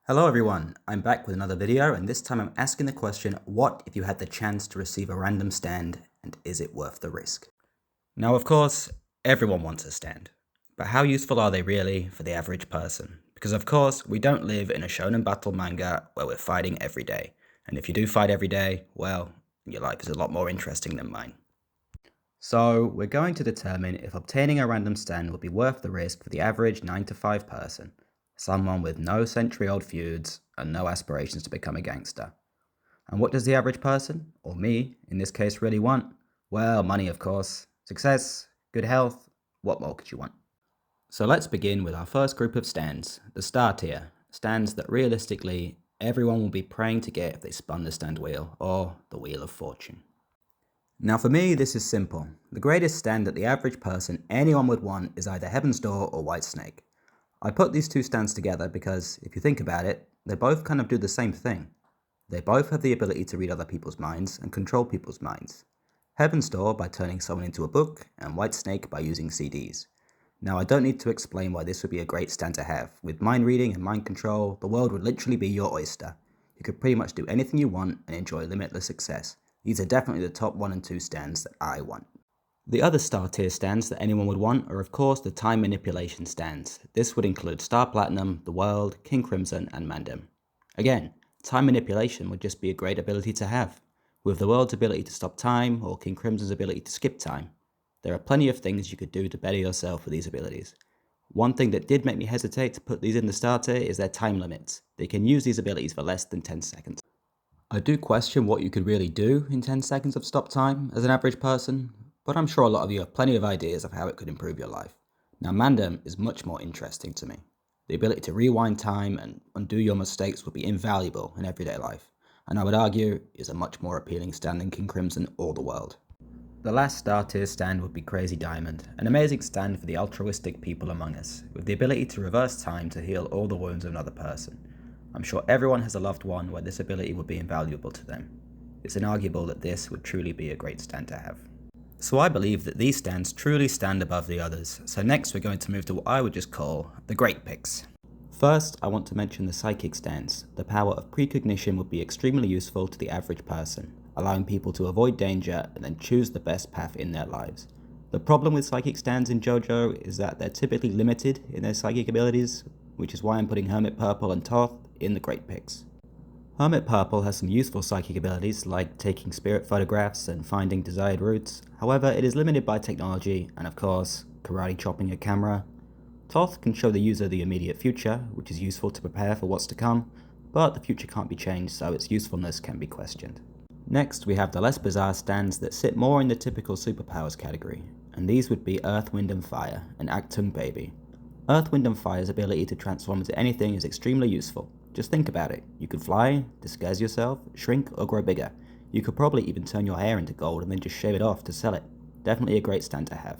Hello everyone, I'm back with another video and this time I'm asking the question, what if you had the chance to receive a random stand and is it worth the risk? Now of course, everyone wants a stand, but how useful are they really for the average person? Because of course, we don't live in a shonen battle manga where we're fighting every day, and if you do fight every day, well, your life is a lot more interesting than mine. So we're going to determine if obtaining a random stand will be worth the risk for the average 9 to 5 person, someone with no century-old feuds and no aspirations to become a gangster. And what does the average person, or me, in this case, really want? Well, money of course, success, good health, what more could you want? So let's begin with our first group of stands, the star tier, stands that realistically everyone will be praying to get if they spun the stand wheel, or the Wheel of Fortune. Now for me, this is simple. The greatest stand that the average person anyone would want is either Heaven's Door or White Snake. I put these two stands together because, if you think about it, they both kind of do the same thing. They both have the ability to read other people's minds and control people's minds. Heaven's Door by turning someone into a book, and White Snake by using CDs. Now I don't need to explain why this would be a great stand to have. With mind reading and mind control, the world would literally be your oyster. You could pretty much do anything you want and enjoy limitless success. These are definitely the top 1 and 2 stands that I want. The other star tier stands that anyone would want are of course the time manipulation stands. This would include Star Platinum, The World, King Crimson and Mandem. Again, time manipulation would just be a great ability to have. With The World's ability to stop time or King Crimson's ability to skip time, there are plenty of things you could do to better yourself with these abilities. One thing that did make me hesitate to put these in the star tier is their time limits. They can use these abilities for less than 10 seconds. I do question what you could really do in 10 seconds of stop time as an average person, but I'm sure a lot of you have plenty of ideas of how it could improve your life. Now Mandem is much more interesting to me. The ability to rewind time and undo your mistakes would be invaluable in everyday life, and I would argue is a much more appealing stand than King Crimson or The World. The last star tier stand would be Crazy Diamond, an amazing stand for the altruistic people among us, with the ability to reverse time to heal all the wounds of another person. I'm sure everyone has a loved one where this ability would be invaluable to them. It's inarguable that this would truly be a great stand to have. So I believe that these stands truly stand above the others, so next we're going to move to what I would just call the great picks. First, I want to mention the psychic stands. The power of precognition would be extremely useful to the average person, allowing people to avoid danger and then choose the best path in their lives. The problem with psychic stands in JoJo is that they're typically limited in their psychic abilities, which is why I'm putting Hermit Purple and Toth in the great picks. Hermit Purple has some useful psychic abilities like taking spirit photographs and finding desired routes, however it is limited by technology and of course, karate chopping a camera. Toth can show the user the immediate future, which is useful to prepare for what's to come, but the future can't be changed so its usefulness can be questioned. Next we have the less bizarre stands that sit more in the typical superpowers category, and these would be Earth, Wind and Fire and Achtung Baby. Earth, Wind and Fire's ability to transform into anything is extremely useful. Just think about it. You could fly, disguise yourself, shrink or grow bigger. You could probably even turn your hair into gold and then just shave it off to sell it. Definitely a great stand to have.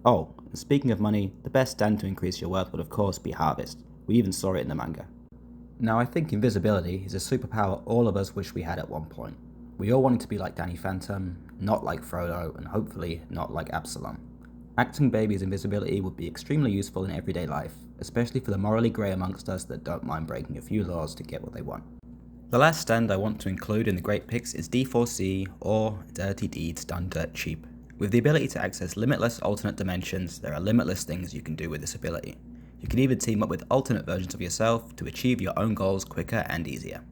Oh, and speaking of money, the best stand to increase your wealth would of course be Harvest. We even saw it in the manga. Now I think invisibility is a superpower all of us wish we had at one point. We all wanted to be like Danny Phantom, not like Frodo, and hopefully not like Absalom. Achtung Baby's invisibility would be extremely useful in everyday life, especially for the morally grey amongst us that don't mind breaking a few laws to get what they want. The last stand I want to include in the great picks is D4C, or Dirty Deeds Done Dirt Cheap. With the ability to access limitless alternate dimensions, there are limitless things you can do with this ability. You can even team up with alternate versions of yourself to achieve your own goals quicker and easier.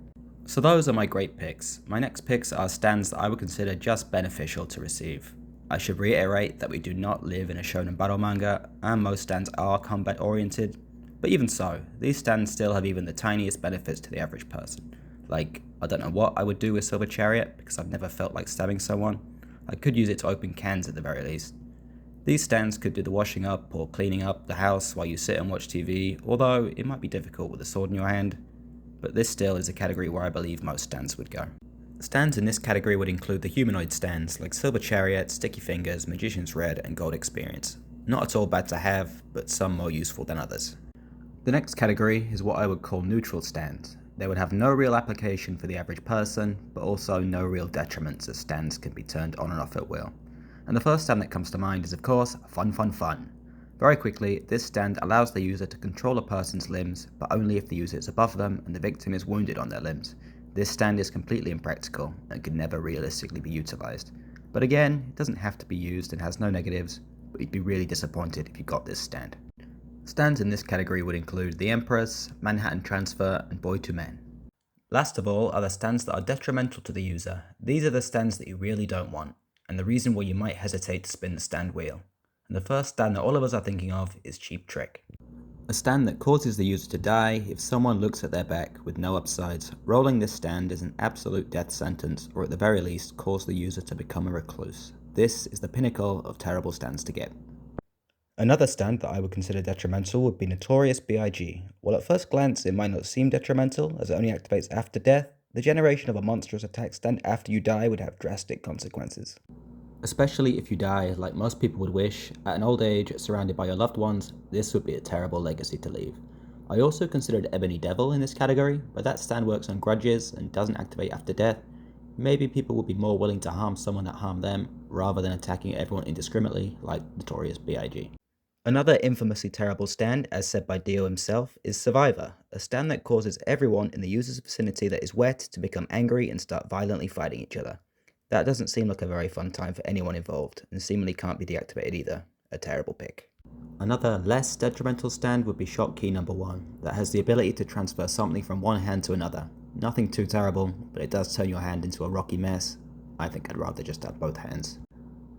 So those are my great picks. My next picks are stands that I would consider just beneficial to receive. I should reiterate that we do not live in a shonen battle manga, and most stands are combat oriented, but even so, these stands still have even the tiniest benefits to the average person. Like, I don't know what I would do with Silver Chariot, because I've never felt like stabbing someone. I could use it to open cans at the very least. These stands could do the washing up or cleaning up the house while you sit and watch TV, although it might be difficult with a sword in your hand, but this still is a category where I believe most stands would go. Stands in this category would include the humanoid stands like Silver Chariot, Sticky Fingers, Magician's Red and Gold Experience. Not at all bad to have, but some more useful than others. The next category is what I would call neutral stands. They would have no real application for the average person, but also no real detriments as stands can be turned on and off at will. And the first stand that comes to mind is of course Fun Fun Fun. Very quickly, this stand allows the user to control a person's limbs, but only if the user is above them and the victim is wounded on their limbs. This stand is completely impractical and could never realistically be utilised. But again, it doesn't have to be used and has no negatives, but you'd be really disappointed if you got this stand. Stands in this category would include the Empress, Manhattan Transfer, and Boy to Men. Last of all are the stands that are detrimental to the user. These are the stands that you really don't want, and the reason why you might hesitate to spin the stand wheel. And the first stand that all of us are thinking of is Cheap Trick. A stand that causes the user to die if someone looks at their back with no upsides. Rolling this stand is an absolute death sentence, or at the very least cause the user to become a recluse. This is the pinnacle of terrible stands to get. Another stand that I would consider detrimental would be Notorious B.I.G. While at first glance it might not seem detrimental as it only activates after death, the generation of a monstrous attack stand after you die would have drastic consequences. Especially if you die, like most people would wish, at an old age, surrounded by your loved ones, this would be a terrible legacy to leave. I also considered Ebony Devil in this category, but that stand works on grudges and doesn't activate after death. Maybe people would be more willing to harm someone that harmed them, rather than attacking everyone indiscriminately, like Notorious B.I.G. Another infamously terrible stand, as said by Dio himself, is Survivor, a stand that causes everyone in the user's vicinity that is wet to become angry and start violently fighting each other. That doesn't seem like a very fun time for anyone involved, and seemingly can't be deactivated either. A terrible pick. Another less detrimental stand would be Shock Key number 1, that has the ability to transfer something from one hand to another. Nothing too terrible, but it does turn your hand into a rocky mess. I think I'd rather just have both hands.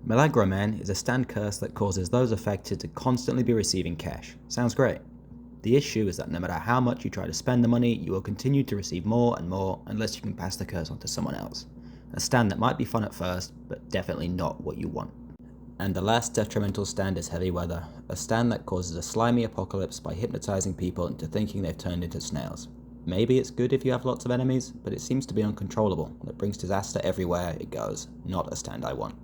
Milagro Man is a stand curse that causes those affected to constantly be receiving cash. Sounds great. The issue is that no matter how much you try to spend the money, you will continue to receive more and more unless you can pass the curse on to someone else. A stand that might be fun at first, but definitely not what you want. And the last detrimental stand is Heavy Weather, a stand that causes a slimy apocalypse by hypnotizing people into thinking they've turned into snails. Maybe it's good if you have lots of enemies, but it seems to be uncontrollable. It brings disaster everywhere it goes. Not a stand I want.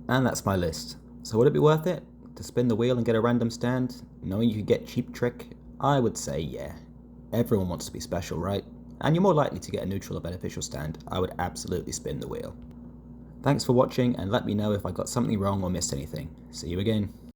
And that's my list. So would it be worth it to spin the wheel and get a random stand, knowing you could get Cheap Trick? I would say yeah. Everyone wants to be special, right? And you're more likely to get a neutral or beneficial stand. I would absolutely spin the wheel. Thanks for watching, and let me know if I got something wrong or missed anything. See you again.